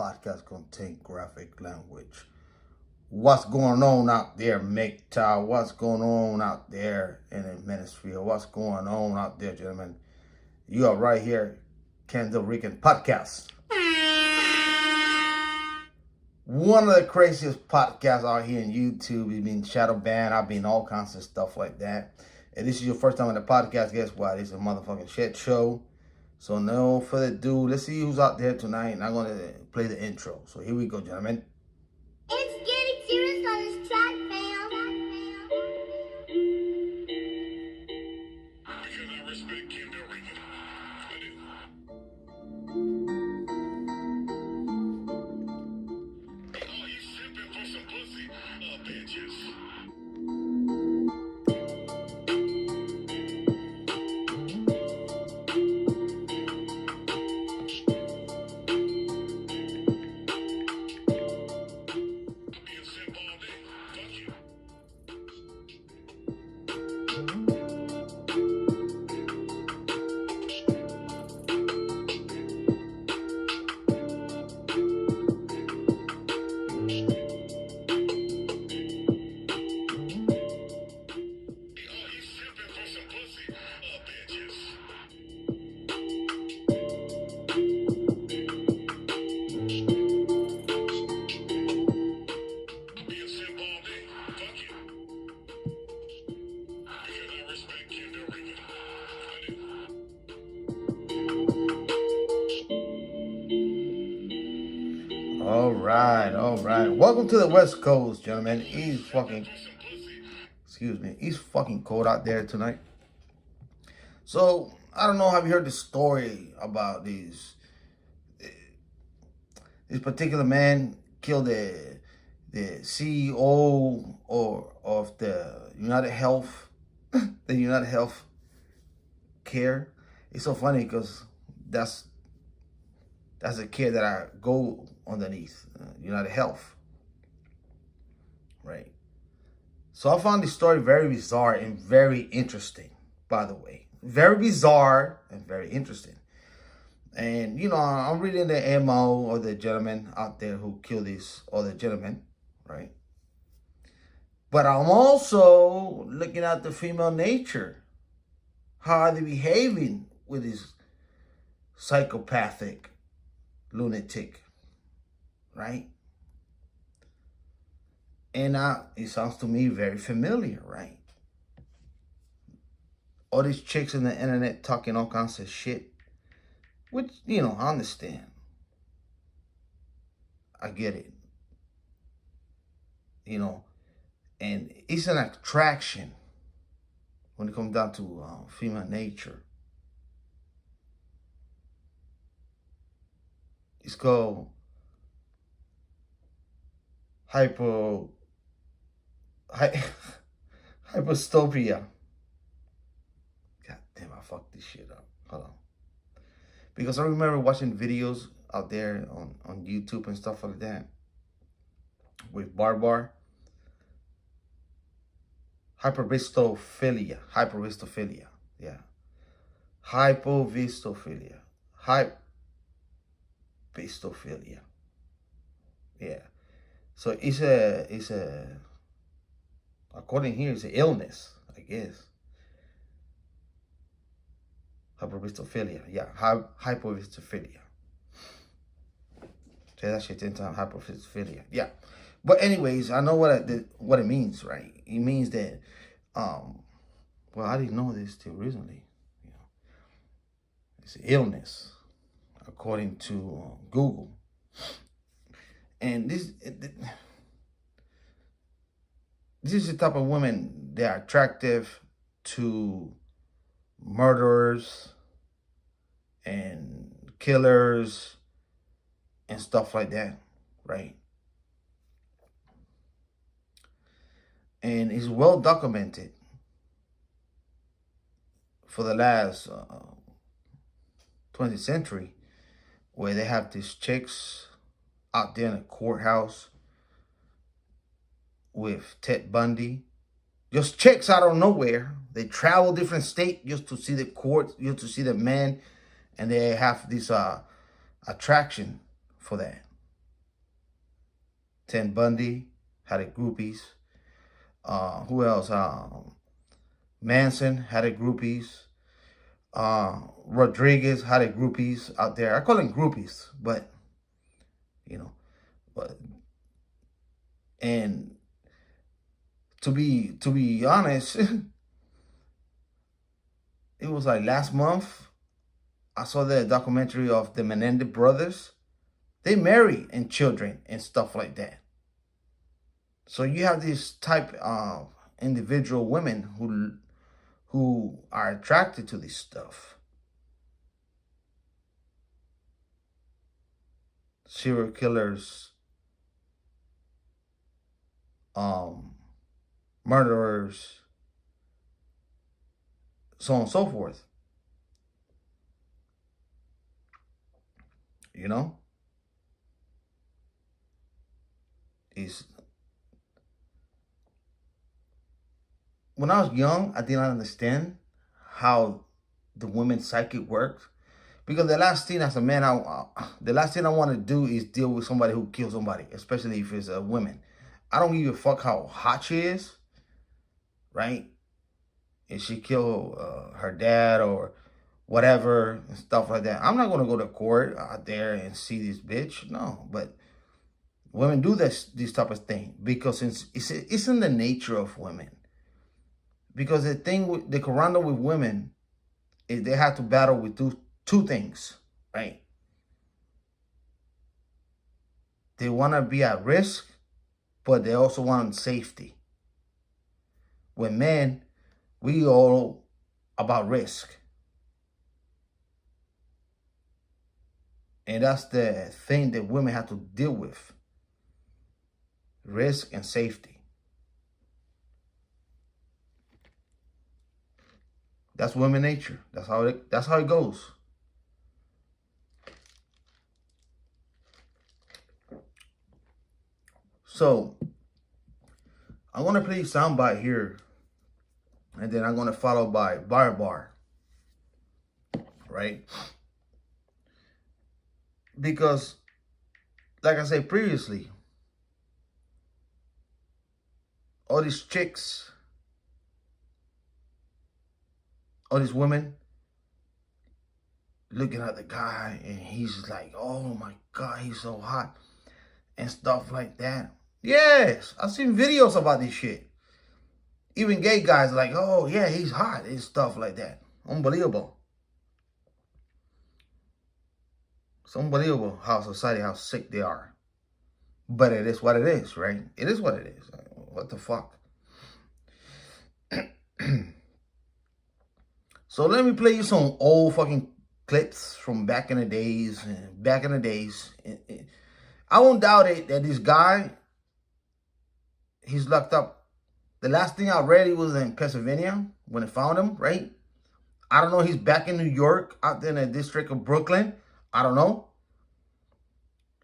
podcast contain graphic language. What's going on out there, MGTOW? What's going on out there in the Manosphere? What's going on out there, gentlemen? You are right here, Kendall Rican Podcast. One of the craziest podcasts out here on YouTube. You've been shadow banned. I've been all kinds of stuff like that. If this is your first time on the podcast, guess what? It's a motherfucking shit show. So no further ado, let's see who's out there tonight. And I'm going to play the intro. So here we go, gentlemen. It's getting serious on this track, fam. Because I respect Kim Rican. I do. Oh, you simping for some pussy? Oh, bitches. All right. Welcome to the West Coast, gentlemen. It's fucking cold out there tonight. So, I don't know, have you heard the story about this particular man killed the CEO of the United Health, the United Health Care. It's so funny because that's a care that I go underneath, United Health, right? So I found this story very bizarre and very interesting, by the way. Very bizarre and very interesting. And, you know, I'm reading the MO of the gentleman out there who killed this other gentleman, right? But I'm also looking at the female nature. How are they behaving with this psychopathic lunatic, right? And it sounds to me very familiar, right? All these chicks on the internet talking all kinds of shit, which, you know, I understand. I get it. You know, and it's an attraction when it comes down to female nature. It's called Hybristophilia. God damn, I fucked this shit up. Hold on. Because I remember watching videos out there on YouTube and stuff like that with Barbar. Hybristophilia. Yeah. Hybristophilia. Hybristophilia. Yeah. So it's a according here, it's an illness, I guess. Hybristophilia. Yeah. Hybristophilia. Say that shit 10 times. Hybristophilia. Yeah. But anyways, I know what it means, right? It means that well, I didn't know this till recently. You know, it's an illness, according to Google. And this is the type of women that are attractive to murderers and killers and stuff like that, right? And it's well documented for the last 20th century, where they have these chicks out there in a courthouse with Ted Bundy. Just chicks out of nowhere. They travel different states just to see the court, just to see the man, and they have this attraction for that. Ted Bundy had a groupies. Who else? Manson had a groupies. Rodriguez had a groupies out there. I call them groupies, but and to be honest, it was like last month I saw the documentary of the Menendez brothers. They marry and children and stuff like that. So you have this type of individual women who are attracted to this stuff. Serial killers, murderers, so on and so forth. You know? When I was young, I did not understand how the women's psyche works. Because the last thing as a man, the last thing I want to do is deal with somebody who kills somebody, especially if it's a woman. I don't give a fuck how hot she is, right? If she killed her dad or whatever and stuff like that. I'm not going to go to court out there and see this bitch. No, but women do this type of thing because it's in the nature of women. Because the corona with women is they have to battle with two things, right? They want to be at risk, but they also want safety. With men, we all about risk. And that's the thing that women have to deal with. Risk and safety. That's women nature. That's how it goes. So I'm gonna play a soundbite here, and then I'm gonna follow by bar, right? Because, like I said previously, all these chicks, all these women looking at the guy and he's like, oh my God, he's so hot and stuff like that. Yes, I've seen videos about this shit. Even gay guys like, oh yeah, he's hot and stuff like that. Unbelievable. It's unbelievable how society, how sick they are. But it is what it is, right? It is what it is. What the fuck? So let me play you some old fucking clips from back in the days. I won't doubt it that this guy, he's locked up. The last thing I read, he was in Pennsylvania when they found him, right? I don't know. He's back in New York, out there in the district of Brooklyn. I don't know.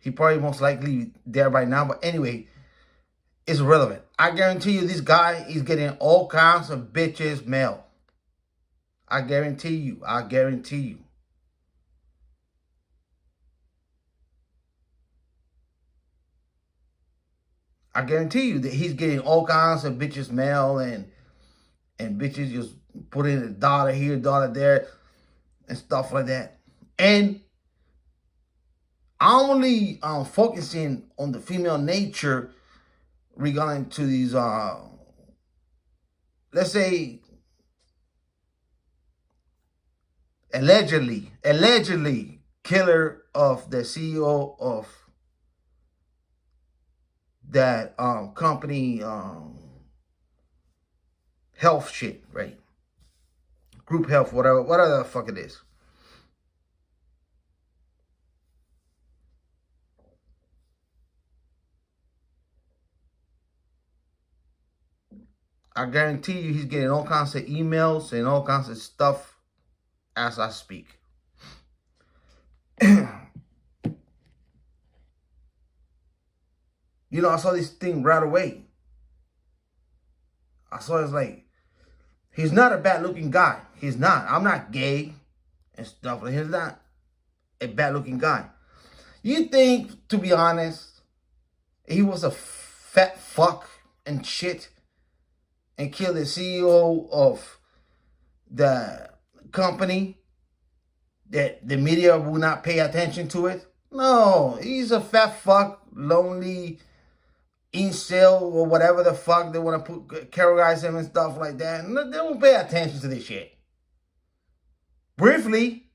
He probably most likely there right now. But anyway, it's irrelevant. I guarantee you this guy is getting all kinds of bitches mail. I guarantee you. I guarantee you. I guarantee you that he's getting all kinds of bitches mail and bitches just put in a dollar here, dollar there and stuff like that. And I'm only focusing on the female nature regarding to these, let's say, allegedly killer of the CEO of that company, health shit, right? Group health, whatever the fuck it is. I guarantee you he's getting all kinds of emails and all kinds of stuff as I speak. You know, I saw this thing right away. I saw it's like, he's not a bad looking guy. He's not. I'm not gay and stuff. He's not a bad looking guy. You think, to be honest, He was a fat fuck and shit, and killed the CEO of the company that the media will not pay attention to it. No, he's a fat fuck, lonely incel or whatever the fuck they want to categorize him and stuff like that. And they don't pay attention to this shit. Briefly,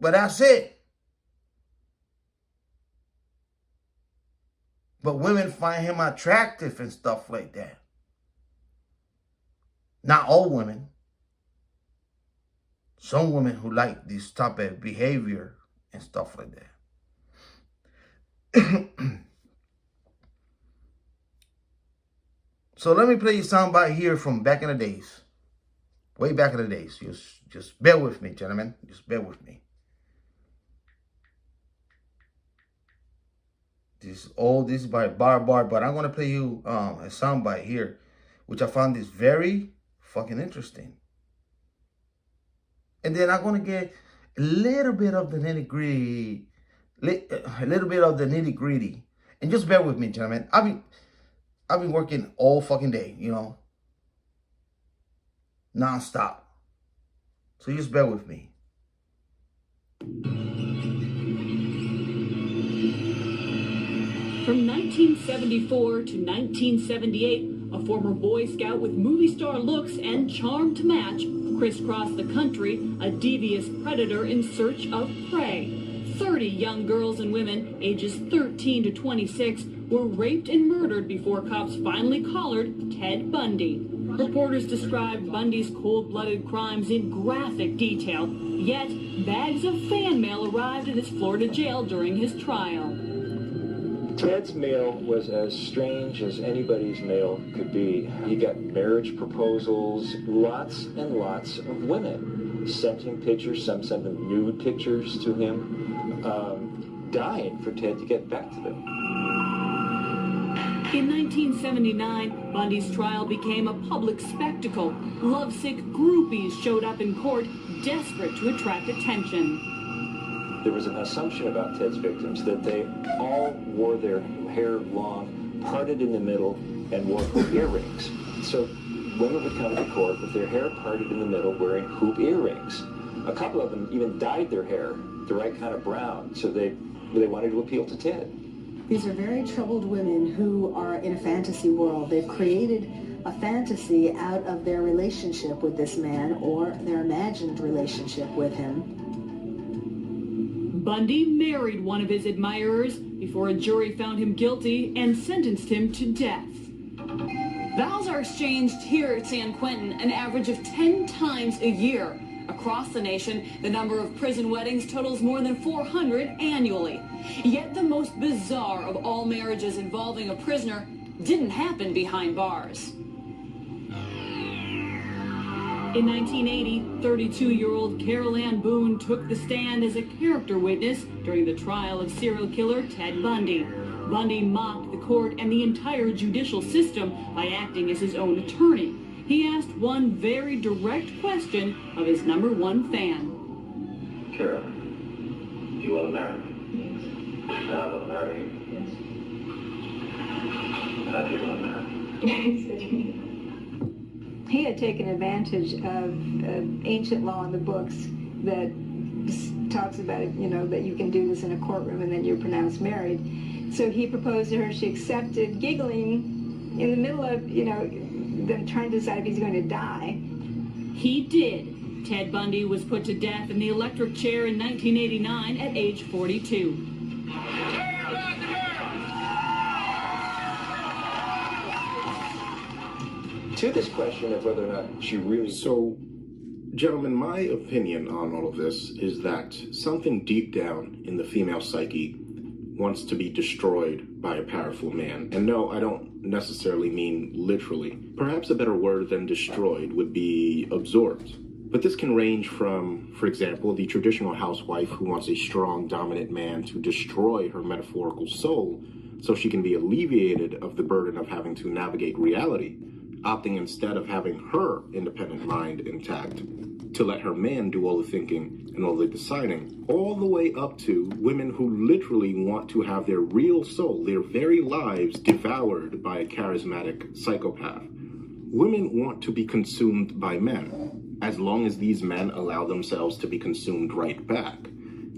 but that's it. But women find him attractive and stuff like that. Not all women. Some women who like this type of behavior and stuff like that. So let me play you somebody here from back in the days. Way back in the days. Just bear with me, gentlemen. Just bear with me. This is by Bar, but I'm going to play you a soundbite here, which I found is very fucking interesting. And then I'm going to get a little bit of the nitty-gritty. And just bear with me, gentlemen. I've been working all fucking day, you know, non-stop. So just bear with me. From 1974 to 1978, a former Boy Scout with movie star looks and charm to match crisscrossed the country, a devious predator in search of prey. 30 young girls and women, ages 13 to 26, were raped and murdered before cops finally collared Ted Bundy. Reporters described Bundy's cold-blooded crimes in graphic detail, yet bags of fan mail arrived at his Florida jail during his trial. Ted's mail was as strange as anybody's mail could be. He got marriage proposals, lots and lots of women sent him pictures, some sent them nude pictures to him, dying for Ted to get back to them. In 1979, Bundy's trial became a public spectacle. Lovesick groupies showed up in court, desperate to attract attention. There was an assumption about Ted's victims that they all wore their hair long, parted in the middle, and wore hoop earrings. So women would come to court with their hair parted in the middle, wearing hoop earrings. A couple of them even dyed their hair the right kind of brown, so they wanted to appeal to Ted. These are very troubled women who are in a fantasy world. They've created a fantasy out of their relationship with this man or their imagined relationship with him. Bundy married one of his admirers before a jury found him guilty and sentenced him to death. Vows are exchanged here at San Quentin an average of 10 times a year. Across the nation, the number of prison weddings totals more than 400 annually. Yet the most bizarre of all marriages involving a prisoner didn't happen behind bars. In 1980, 32-year-old Carol Ann Boone took the stand as a character witness during the trial of serial killer Ted Bundy. Bundy mocked the court and the entire judicial system by acting as his own attorney. He asked one very direct question of his #1 fan. Carol, you want to marry me? I want to marry you. How do you want to marry me? He had taken advantage of ancient law in the books that talks about it, you know, that you can do this in a courtroom and then you're pronounced married. So he proposed to her, she accepted, giggling in the middle of, you know, them trying to decide if he's going to die. He did. Ted Bundy was put to death in the electric chair in 1989 at age 42. To this question of whether or not she really... So, gentlemen, my opinion on all of this is that something deep down in the female psyche wants to be destroyed by a powerful man. And no, I don't necessarily mean literally. Perhaps a better word than destroyed would be absorbed. But this can range from, for example, the traditional housewife who wants a strong, dominant man to destroy her metaphorical soul so she can be alleviated of the burden of having to navigate reality, opting instead of having her independent mind intact to let her man do all the thinking and all the deciding, all the way up to women who literally want to have their real soul, their very lives devoured by a charismatic psychopath. Women want to be consumed by men, as long as these men allow themselves to be consumed right back.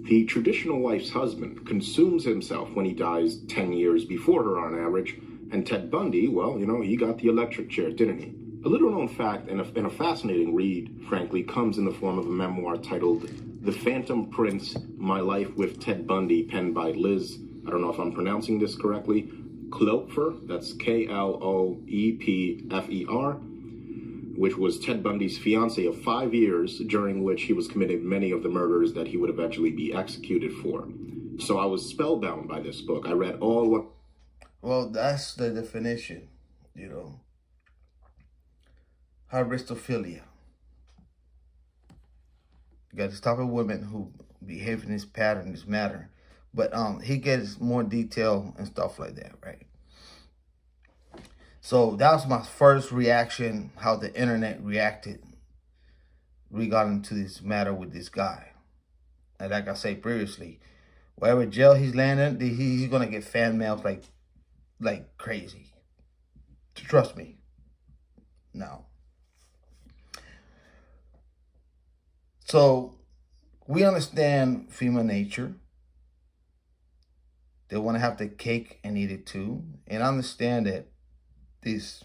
The traditional wife's husband consumes himself when he dies 10 years before her on average, and Ted Bundy, well, you know, he got the electric chair, didn't he? A little known fact and a fascinating read, frankly, comes in the form of a memoir titled The Phantom Prince, My Life with Ted Bundy, penned by Liz, I don't know if I'm pronouncing this correctly, Kloepfer, that's Kloepfer, which was Ted Bundy's fiancée of 5 years, during which he was committing many of the murders that he would eventually be executed for. So I was spellbound by this book. I read all what... Well, that's the definition, you know. Hybristophilia. You got this type of women who behave in this pattern, this matter. But he gets more detail and stuff like that, right? So that was my first reaction, how the internet reacted regarding to this matter with this guy. And like I said previously, wherever jail he's landing, he's gonna get fan mails like crazy. Trust me. No. So we understand female nature. They want to have the cake and eat it too. And understand that these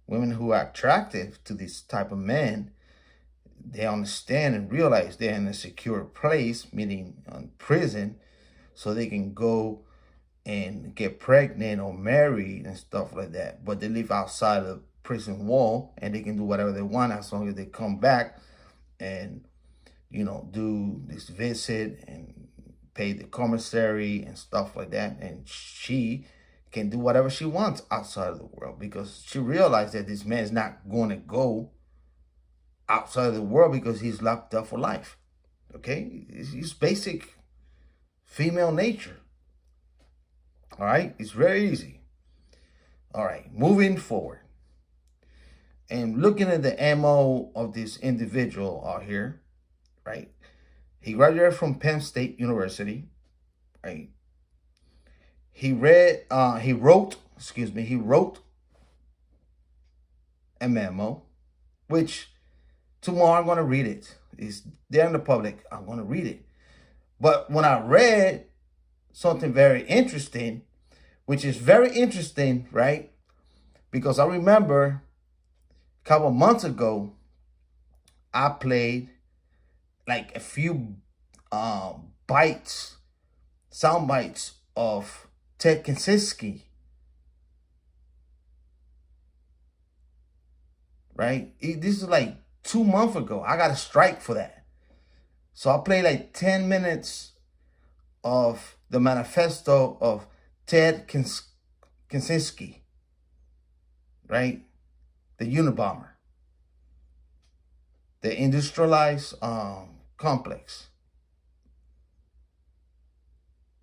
women who are attractive to this type of men, they understand and realize they're in a secure place, meaning prison, so they can go and get pregnant or married and stuff like that. But they live outside of the prison wall and they can do whatever they want as long as they come back and, you know, do this visit and pay the commissary and stuff like that. And she can do whatever she wants outside of the world because she realized that this man is not going to go outside of the world because he's locked up for life. Okay? It's basic female nature. All right? It's very easy. All right. Moving forward. And looking at the MO of this individual out here, right? He graduated from Penn State University, right? He wrote a memo, which tomorrow I'm going to read it. It's there in the public. I'm going to read it. But when I read something very interesting, which is very interesting, right? Because I remember a couple of months ago, I played like a few sound bites of Ted Kaczynski, right? This is like 2 months ago. I got a strike for that. So I played like 10 minutes of the manifesto of Ted Kaczynski, right? The Unabomber, the industrialized complex.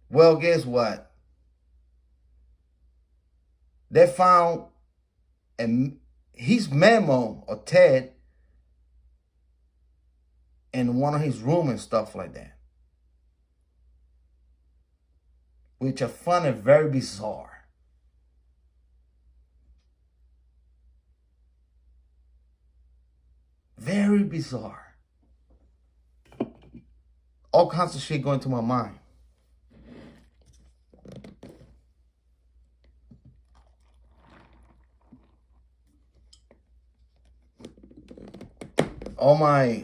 Well, guess what? They found his memo of Ted in one of his rooms and stuff like that, which I find it very bizarre. Very bizarre. All kinds of shit going through my mind. All my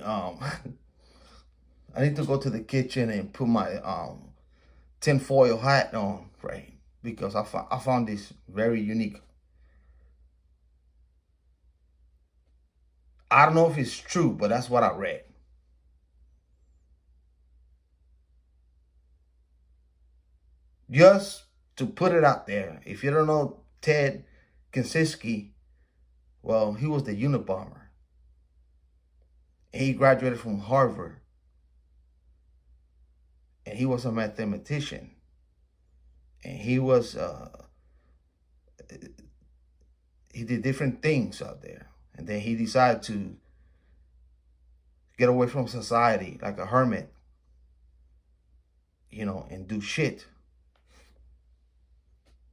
I need to go to the kitchen and put my tinfoil hat on, right? Because I found this very unique. I don't know if it's true, but that's what I read. Just to put it out there, if you don't know Ted Kaczynski, well, he was the Unabomber. And he graduated from Harvard. And he was a mathematician. And he was he did different things out there. And then he decided to get away from society like a hermit, you know, and do shit.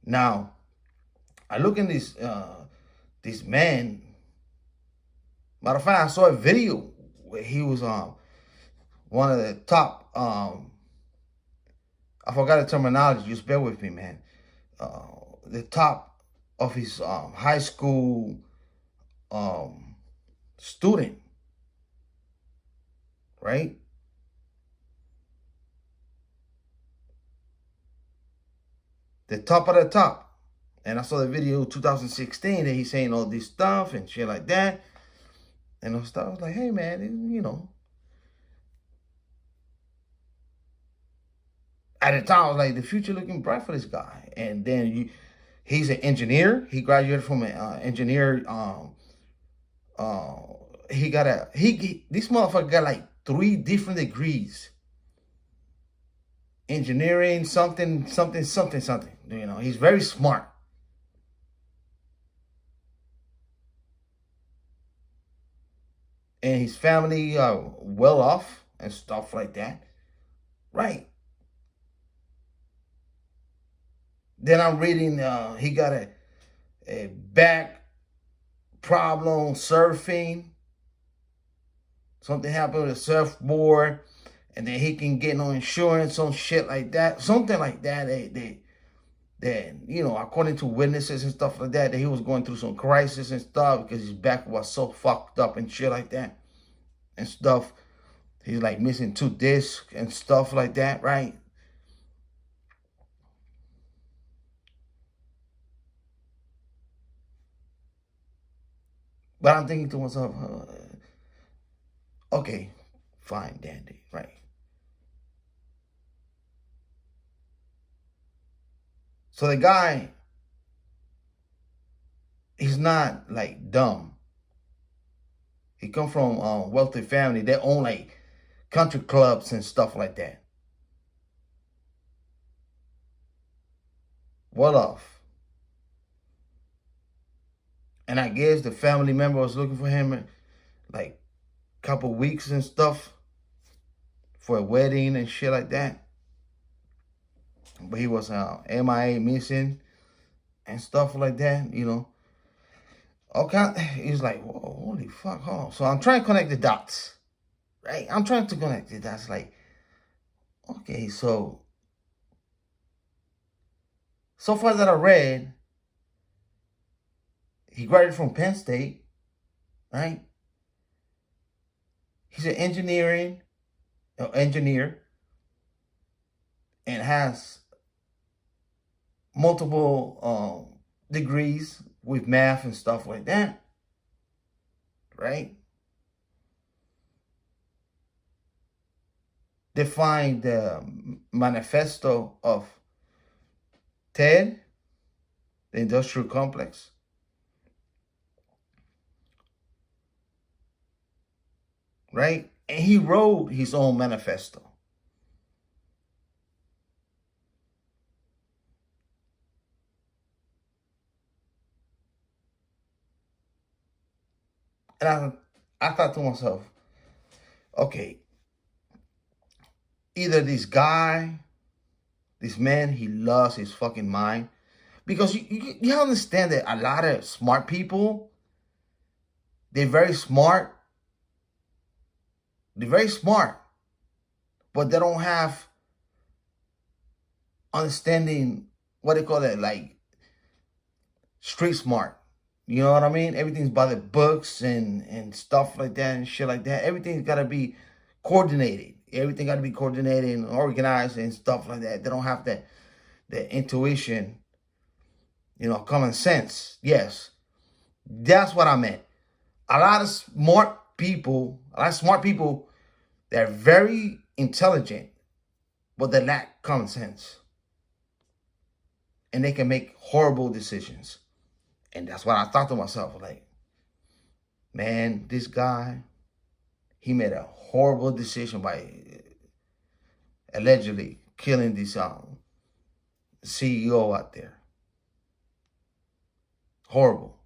Now, I look in this man. Matter of fact, I saw a video where he was one of the top, I forgot the terminology, just bear with me, man. The top of his high school student, right? The top of the top. And I saw the video 2016 that he's saying all this stuff and shit like that. And I was like, hey, man, you know. At the time, I was like, the future looking bright for this guy. And then he's an engineer. He graduated from an engineer. This motherfucker got like 3 different degrees. Engineering, something. You know, he's very smart. And his family are well off and stuff like that. Right. Then I'm reading he got a back problem surfing. Something happened with a surfboard. And then he can get no insurance on shit like that. Something like that. That, you know, according to witnesses and stuff like that he was going through some crisis and stuff because his back was so fucked up and shit like that and stuff. He's like missing 2 discs and stuff like that, right? But I'm thinking to myself, okay, fine, dandy, right? So the guy, he's not like dumb. He come from a wealthy family. They own like country clubs and stuff like that. Well off. And I guess the family member was looking for him like a couple weeks and stuff for a wedding and shit like that. But he was MIA, missing and stuff like that, you know. Okay, he's like, whoa, holy fuck, hold on. So I'm trying to connect the dots, right? I'm trying to connect the dots. Like, okay, so far that I read, he graduated from Penn State, right? He's an engineer and has multiple degrees with math and stuff like that, right? Defined the manifesto of TED, the industrial complex. Right? And he wrote his own manifesto. And I thought to myself, okay, either this man, he lost his fucking mind. Because you understand that a lot of smart people, they're very smart. They're very smart. But they don't have understanding, what they call it, like street smart. You know what I mean? Everything's by the books and stuff like that and shit like that. Everything's got to be coordinated. Everything got to be coordinated and organized and stuff like that. They don't have the intuition, you know, common sense. Yes, that's what I meant. A lot of smart people, they're very intelligent, but they lack common sense. And they can make horrible decisions. And that's what I thought to myself, like, man, this guy, he made a horrible decision by allegedly killing this CEO out there. Horrible.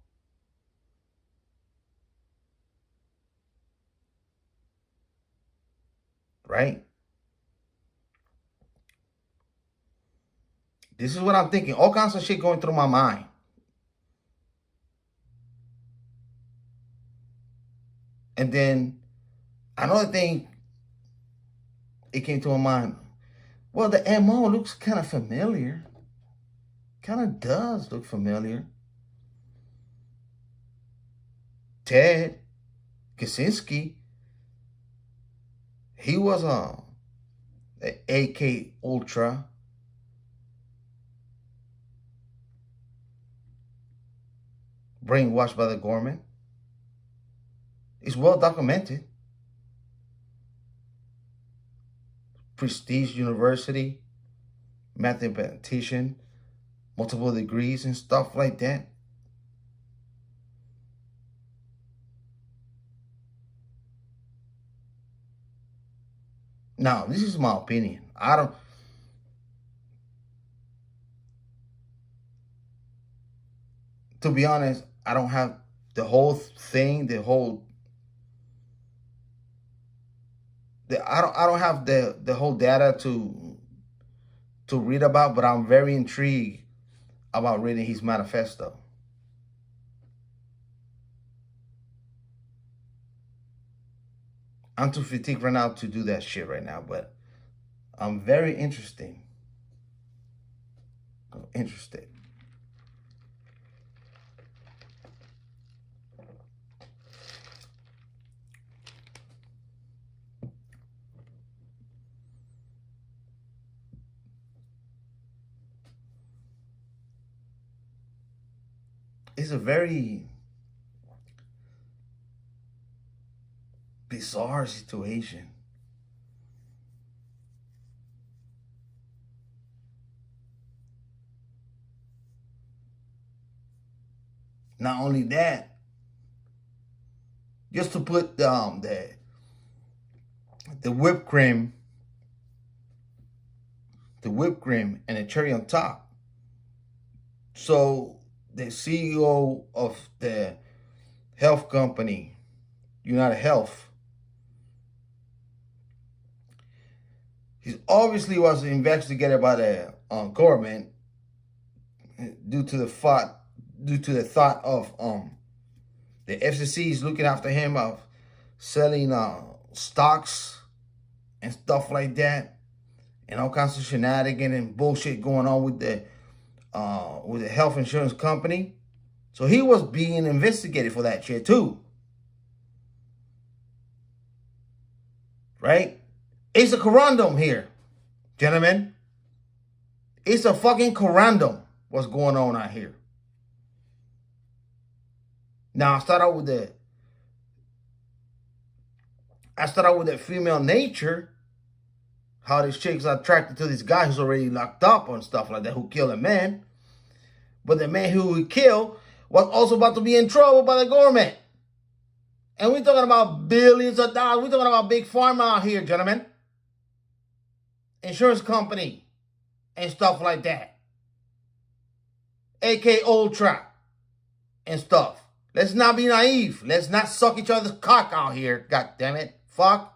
right? This is what I'm thinking. All kinds of shit going through my mind. And then another thing, it came to my mind. Well, the MO looks kind of familiar. Kind of does look familiar. Ted Kaczynski, he was a AK Ultra. Brainwashed by the government. It's well documented. Prestige university, mathematician, multiple degrees and stuff like that. Now, this is my opinion. To be honest, I don't have the whole thing, I don't have the whole data to read about, but I'm very intrigued about reading his manifesto. I'm too fatigued right now to do that shit right now, but I'm very interested. It's a very bizarre situation. Not only that, just to put the whipped cream and the cherry on top. So the CEO of the health company, United Health, he obviously was investigated by the government due to the thought of the FCC is looking after him of selling stocks and stuff like that, and all kinds of shenanigans and bullshit going on with the health insurance company. So he was being investigated for that shit too. Right? It's a corundum here, gentlemen. It's a fucking corundum what's going on out here. Now, I start out with the female nature, how this chick's attracted to this guy who's already locked up and stuff like that, who killed a man. But the man who he killed was also about to be in trouble by the government. And we're talking about billions of dollars. We're talking about big pharma out here, gentlemen. Insurance company and stuff like that. AK Ultra and stuff. Let's not be naive. Let's not suck each other's cock out here. God damn it. Fuck.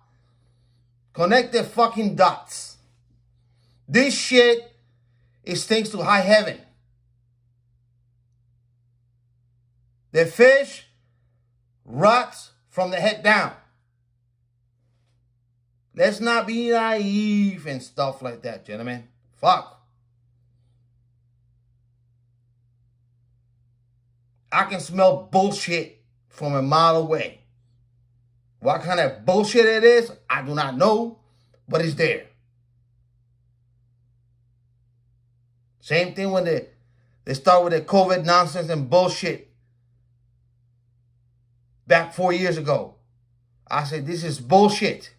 Connect the fucking dots. This shit is thanks to high heaven. The fish rots from the head down. Let's not be naive and stuff like that, gentlemen. Fuck. I can smell bullshit from a mile away. What kind of bullshit it is, I do not know, but it's there. Same thing when they start with the COVID nonsense and bullshit. Back 4 years ago, I said, this is bullshit.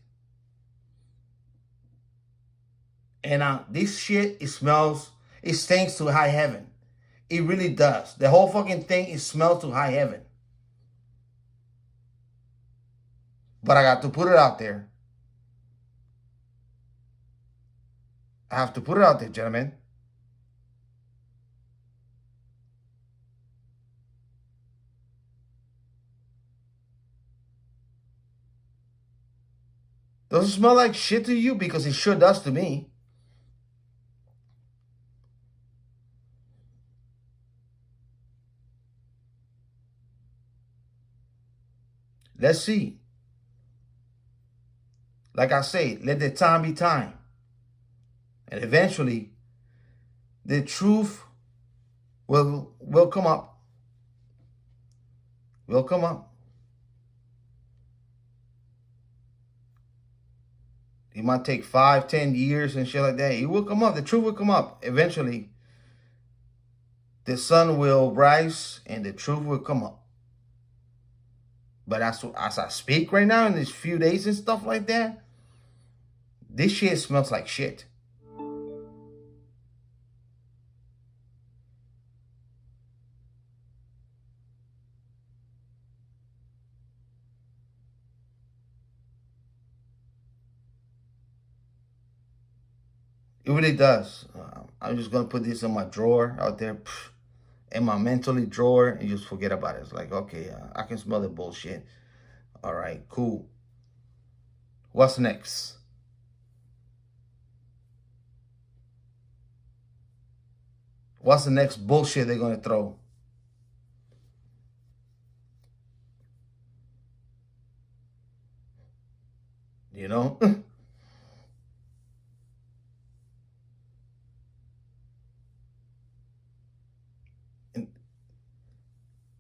And this shit, it stinks to high heaven. It really does. The whole fucking thing, it smells to high heaven. But I got to put it out there. I have to put it out there, gentlemen. Does it smell like shit to you? Because it sure does to me. Let's see. Like I say, let the time be time. And eventually, the truth will come up. Will come up. It might take 5, 10 years and shit like that. It will come up. The truth will come up. Eventually, the sun will rise and the truth will come up. But as I speak right now in these few days and stuff like that, this shit smells like shit. It really does. I'm just going to put this in my drawer out there, in my mentally drawer, and just forget about it. It's like, okay, I can smell the bullshit. All right, cool. What's next? What's the next bullshit they're going to throw? You know?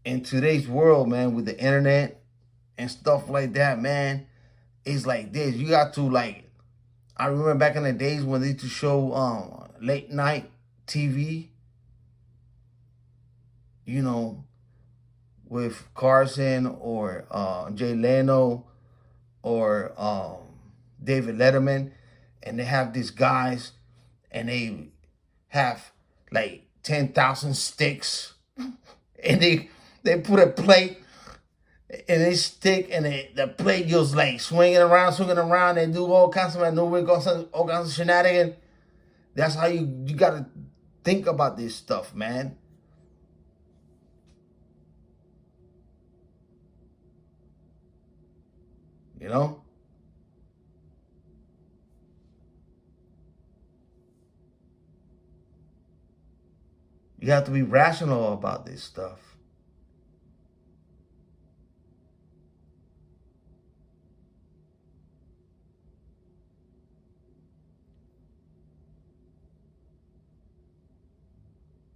In today's world, man, with the internet and stuff like that, man, it's like this. You got to, like, I remember back in the days when they used to show late night TV, you know, with Carson or Jay Leno or David Letterman, and they have these guys and they have like 10,000 sticks and they put a plate and they stick and the plate goes like swinging around. They do all kinds of maneuvering, all kinds of shenanigans. That's how you got to think about this stuff, man. You know? You have to be rational about this stuff.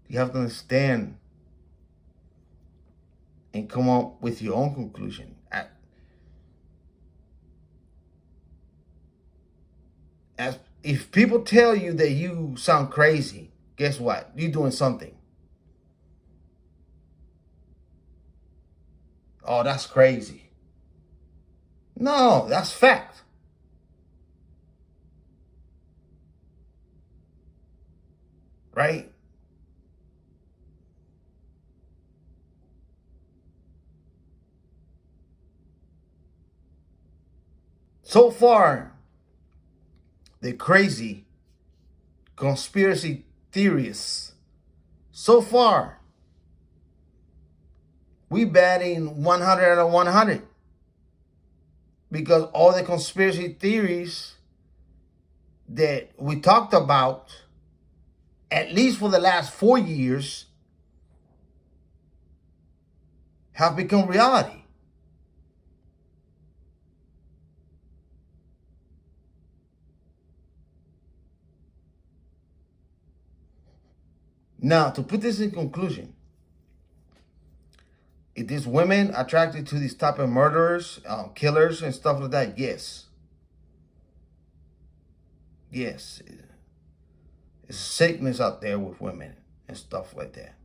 You have to understand and come up with your own conclusion. If people tell you that you sound crazy, guess what? You're doing something. Oh, that's crazy. No, that's fact. Right? So far, the crazy conspiracy theorists, so far, we batting 100 out of 100. Because all the conspiracy theories that we talked about, at least for the last 4 years, have become reality. Now, to put this in conclusion, is these women attracted to these type of murderers, killers, and stuff like that? Yes. Yes. There's sickness out there with women and stuff like that.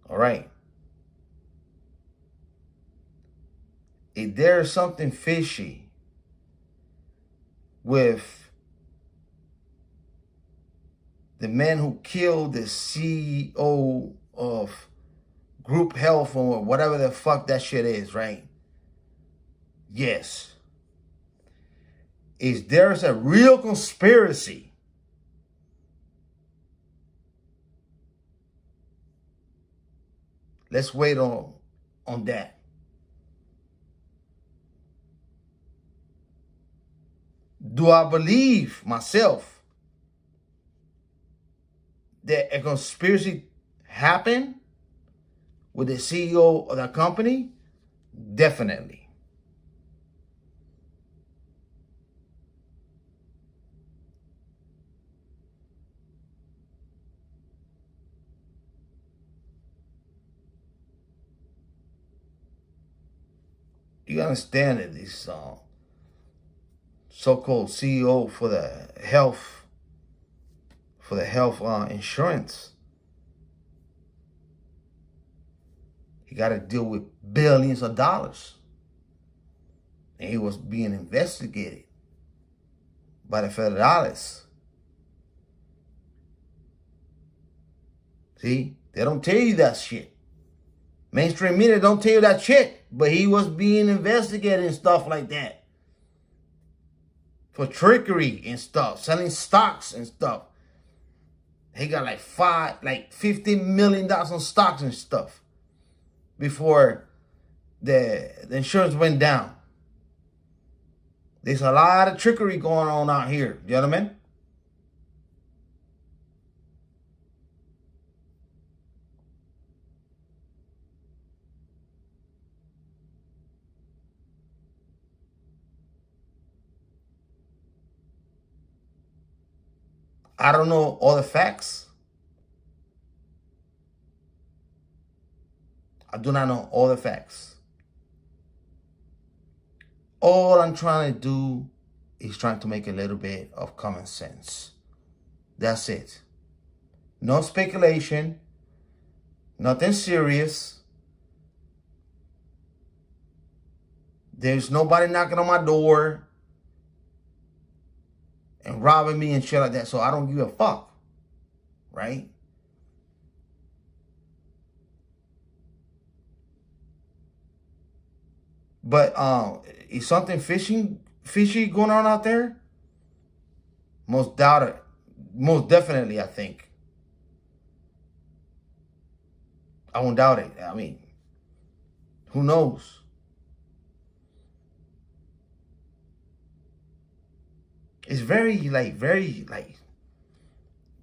All right. If there's something fishy with the man who killed the CEO of Group Health or whatever the fuck that shit is, right? Yes. Is there's a real conspiracy? Let's wait on that. Do I believe myself that a conspiracy happened with the CEO of that company? Definitely. You understand that this so-called CEO for the health insurance, he got to deal with billions of dollars, and he was being investigated by the federales. See, they don't tell you that shit. Mainstream media don't tell you that shit, but he was being investigated and stuff like that for trickery and stuff, selling stocks and stuff. He got like $50 million on stocks and stuff before the insurance went down. There's a lot of trickery going on out here, gentlemen. I don't know all the facts. I do not know all the facts. All I'm trying to do is trying to make a little bit of common sense. That's it. No speculation. Nothing serious. There's nobody knocking on my door and robbing me and shit like that, so I don't give a fuck, right? But is something fishy going on out there? Most definitely, I think. I won't doubt it. I mean, who knows? It's very,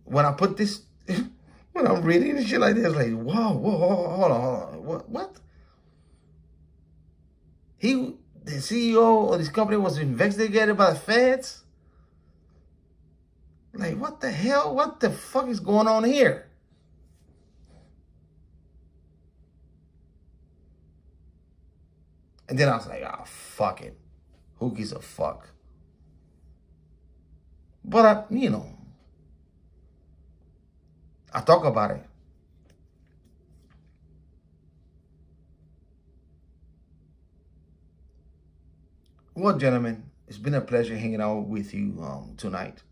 when I put this, when I'm reading this shit like this, like, whoa, hold on. What? The CEO of this company was investigated by the feds? Like, what the hell? What the fuck is going on here? And then I was like, oh, fuck it. Who gives a fuck? But, I talk about it. Well, gentlemen, it's been a pleasure hanging out with you tonight.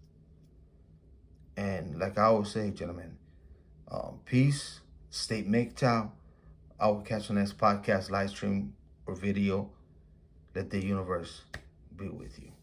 And like I always say, gentlemen, peace, stay MGTOW. I will catch you next podcast, live stream, or video. Let the universe be with you.